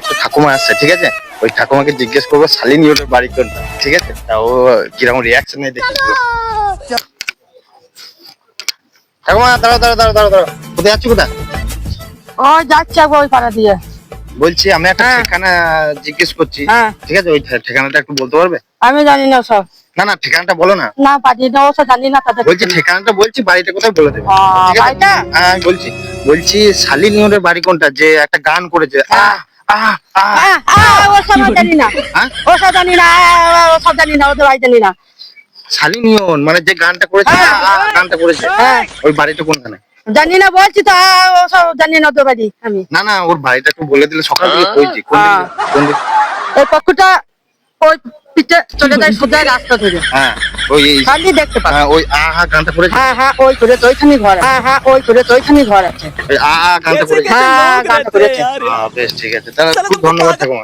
একটা ঠাকুমা আসছে, ঠিক আছে? ওই ঠাকুমাকে জিজ্ঞেস করবো শালিনী ওটার বাড়ি কোনটা, ঠিক আছে? তা ও কিরকম রিয়াকশন নেই দেখি। ঠাকুমা দাঁড়াও দাঁড়াও দাঁড়াও দাঁড়াও দাঁড়াও, কোথায় যাচ্ছ কোথায়? ওই যাচ্ছে ওই পাড়া দিয়ে। বলছি আমি একটা হ্যাঁ। ঠিকানা জিজ্ঞেস করছি, হ্যাঁ। ঠিক আছে? ওই ঠিকানাটা একটু বলতে পারবে? আমি জানি না সব। না না, ঠিকানাটা বলো না। না পারি না, ওসব জানি না তাদের। বলছি ঠিকানাটা বলছি, বাড়িটা কোথায় বলে দেবে, ঠিক আছে? বাড়িটা? হ্যাঁ আমি বলছি শালিনী ওটার বাড়ি কোনটা, যে একটা গান করেছে আহ আহ আহ। ওসব জানি না, হ্যাঁ? ওসব জানি না, ওসব জানি না, ওদের বাড়ি জানি না। শালিনিয়ন মানে যে গানটা করেছে, গানটা করেছে, হ্যাঁ। ওই বাড়িটা কোনখানে? জানি না বলছি তো, ওসব জানি না ওদের বাড়ি আমি। না না, ওর বাড়িটা একটু বলে দিলে সকাল থেকে কইছি কোন দিকে কোন দিকে? ওই পক্ষটা ওই পিঠে চলে যায় সোজা রাস্তা ধরে। হ্যাঁ ওই খালি দেখতে পাচ্ছি। ওই আহা গানটা করেছে। হ্যাঁ হ্যাঁ, ওই করে তো ওইখানে ঘর। হ্যাঁ হ্যাঁ, ওই করে তো ওইখানে ঘর আছে। ওই আহা গানটা করেছে। হ্যাঁ গানটা করেছে। বেশ ঠিক আছে, তাহলে খুব ধন্যবাদ ঠাকুমা।